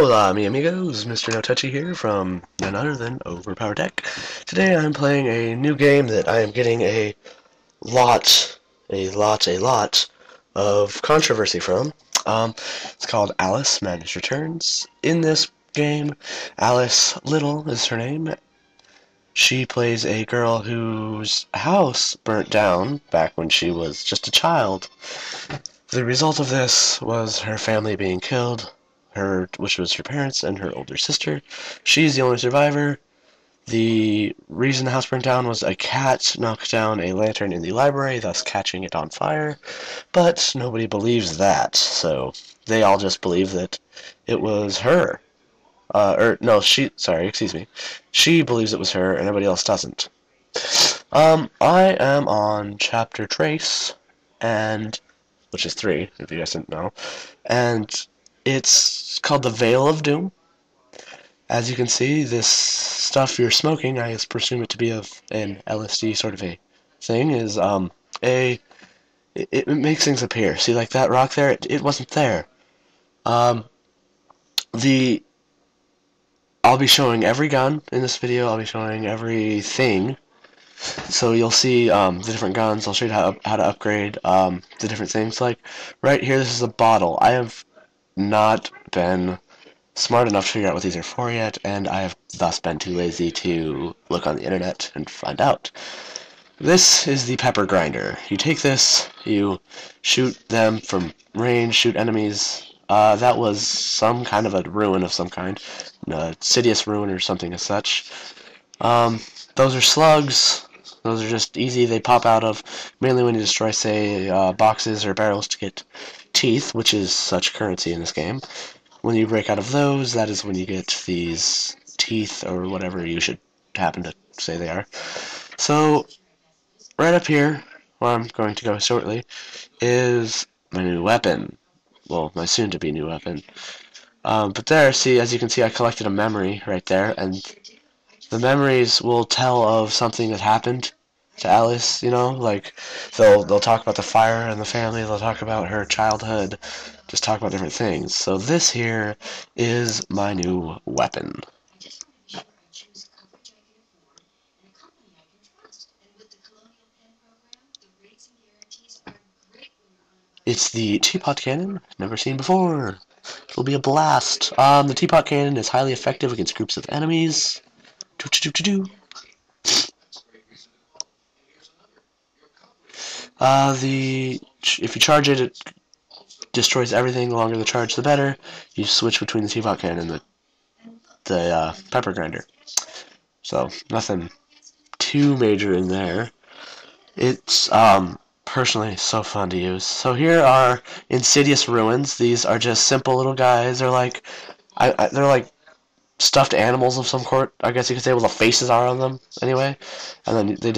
Hola, mi amigos. Mr. No Touchy here from none other than OverpoweredTech. Today I'm playing a new game that I am getting lot, a lot of controversy from. It's called Alice Madness Returns. In this game, Alice Little is her name. She plays a girl whose house burnt down back when she was just a child. The result of this was her family being killed, which was her parents and her older sister. She's the only survivor. The reason the house burnt down was a cat knocked down a lantern in the library, thus catching it on fire. But nobody believes that, so they all just believe that it was her. Excuse me. She believes it was her, and everybody else doesn't. I am on chapter Trace, and which is 3, if you guys didn't know. And it's called the Veil of Doom. As you can see, this stuff you're smoking, I presume it to be an LSD sort of a thing, is it makes things appear. See, like that rock there, it wasn't there. Um, the I'll be showing every gun in this video. I'll be showing everything. So you'll see the different guns. I'll show you how to upgrade the different things. Like right here, this is a bottle. I have not been smart enough to figure out what these are for yet, and I have thus been too lazy to look on the internet and find out. This is the pepper grinder. You take this, you shoot them from range, shoot enemies. That was some kind of a ruin of some kind, a Sidious ruin or something as such. Those are slugs. Those are just easy. They pop out of mainly when you destroy, say, boxes or barrels to get teeth, which is such currency in this game. When you break out of those, that is when you get these teeth or whatever you should happen to say they are. So, right up here, where I'm going to go shortly, is my new weapon. Well, my soon-to-be new weapon. But there, see, as you can see, I collected a memory right there, and the memories will tell of something that happened to Alice, you know, like they'll talk about the fire and the family, they'll talk about her childhood, just talk about different things. So this here is my new weapon. It's the teapot cannon, never seen before. It'll be a blast. The teapot cannon is highly effective against groups of enemies. If you charge it, it destroys everything. The longer the charge, the better. You switch between the teapot cannon and the pepper grinder. So nothing too major in there. It's personally so fun to use. So here are Insidious ruins. These are just simple little guys. They're like they're like stuffed animals of some sort, I guess you could say. Well, the faces are on them anyway, and then they're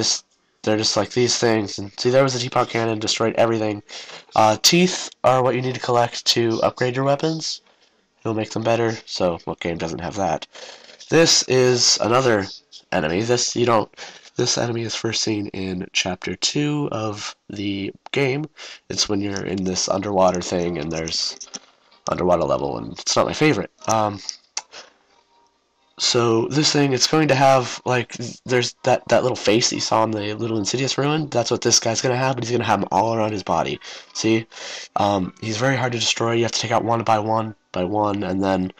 just like these things. And see, there was the teapot cannon, destroyed everything. Teeth are what you need to collect to upgrade your weapons. It'll make them better. So what game doesn't have that? This is another enemy. This enemy is first seen in chapter 2 of the game. It's when you're in this underwater thing and there's underwater level, and it's not my favorite. So this thing, it's going to have, like, there's that little face that you saw in the little Insidious ruin. That's what this guy's going to have, but he's going to have them all around his body. See? He's very hard to destroy. You have to take out one by one, and then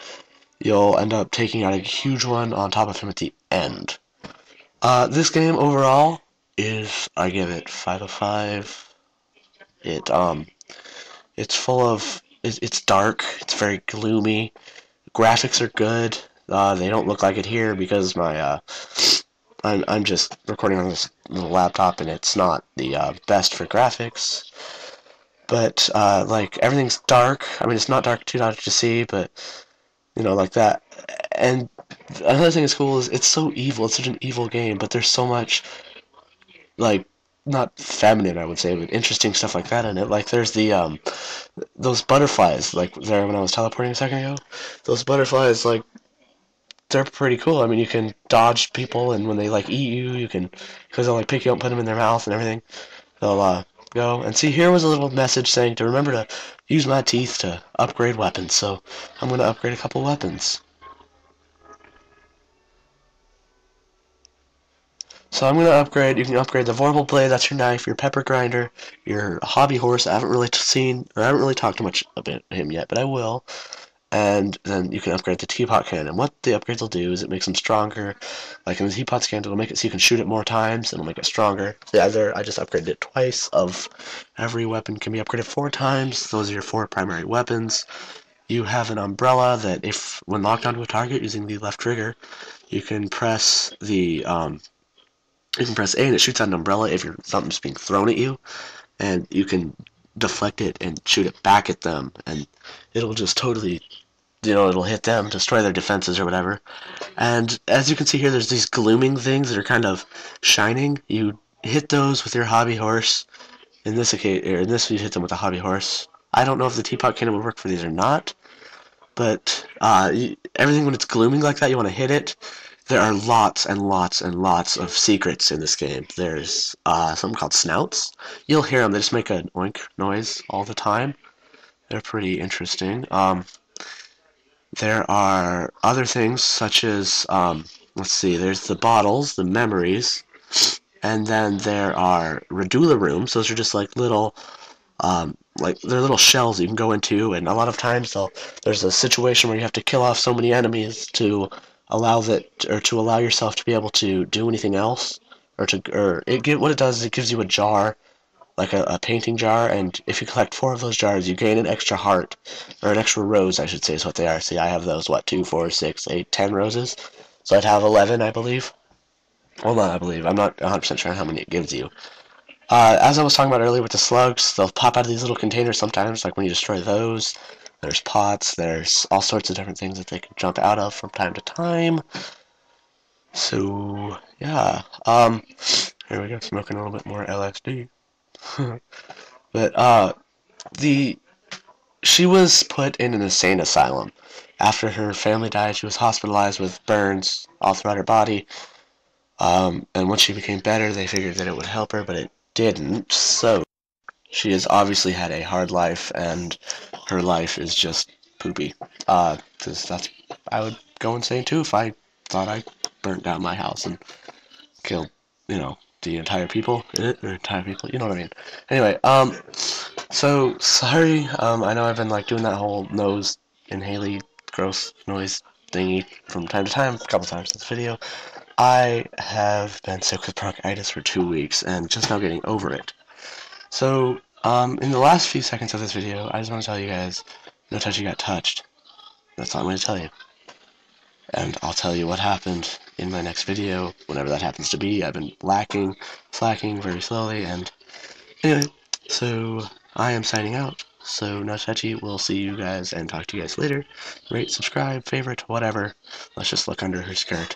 you'll end up taking out a huge one on top of him at the end. This game overall is, I give it 5 out of 5. It's full of, it's dark, it's very gloomy. Graphics are good. They don't look like it here because I'm just recording on this little laptop and it's not the best for graphics. But like everything's dark. I mean, it's not too dark to see, but you know, like that. And another thing that's cool is it's so evil. It's such an evil game, but there's so much, like, not feminine, I would say, but interesting stuff like that in it. Like there's the those butterflies, like there when I was teleporting a second ago. Those butterflies, like, they're pretty cool. I mean, you can dodge people, and when they like eat you, you can, because they'll like pick you up and put them in their mouth and everything. They'll go. And see, here was a little message saying to remember to use my teeth to upgrade weapons. So I'm going to upgrade a couple weapons. So I'm going to upgrade, you can upgrade the vorpal blade, that's your knife, your pepper grinder, your hobby horse. I haven't really seen, or I haven't really talked much about him yet, but I will. And then you can upgrade the teapot cannon. What the upgrades will do is it makes them stronger. Like in the teapot cannon, it'll make it so you can shoot it more times, and it'll make it stronger. Yeah, there, I just upgraded it twice. Of every weapon can be upgraded 4 times. Those are your 4 primary weapons. You have an umbrella that, if when locked onto a target using the left trigger, you can press the you can press A and it shoots out an umbrella if something's being thrown at you, and you can deflect it and shoot it back at them, and it'll just totally, it'll hit them, destroy their defenses or whatever. And as you can see here, there's these glooming things that are kind of shining. You hit those with your hobby horse. In this case, or in this, you hit them with a hobby horse. I don't know if the teapot cannon would work for these or not, but everything when it's glooming like that, you want to hit it. There are lots and lots and lots of secrets in this game. There's something called snouts. You'll hear them. They just make an oink noise all the time. They're pretty interesting. There are other things such as, let's see, there's the bottles, the memories, and then there are Radula rooms. Those are just like little, they're little shells you can go into, and a lot of times there's a situation where you have to kill off so many enemies to allow yourself to be able to do anything else, what it does is it gives you a jar, like a painting jar, and if you collect 4 of those jars, you gain an extra heart, or an extra rose, I should say, is what they are. See, I have those, 2, 4, 6, 8, 10 roses, so I'd have 11, I believe. Well, not I believe, I'm not 100% sure how many it gives you. As I was talking about earlier with the slugs, they'll pop out of these little containers sometimes, like when you destroy those. There's pots, there's all sorts of different things that they can jump out of from time to time. So, yeah. Here we go, smoking a little bit more LSD. But, she was put in an insane asylum. After her family died, she was hospitalized with burns all throughout her body. And once she became better, they figured that it would help her, but it didn't. So she has obviously had a hard life, and her life is just poopy. 'Cause I would go insane too if I thought I burnt down my house and killed, the entire people in it, or entire people, you know what I mean. Anyway, so sorry. I know I've been doing that whole nose inhaling gross noise thingy from time to time, a couple times in this video. I have been sick with bronchitis for 2 weeks and just now getting over it. So, in the last few seconds of this video, I just want to tell you guys, no touchy got touched. That's all I'm going to tell you. And I'll tell you what happened in my next video, whenever that happens to be. I've been slacking very slowly, and anyway, so I am signing out. So, no touchy, we'll see you guys and talk to you guys later. Rate, subscribe, favorite, whatever. Let's just look under her skirt.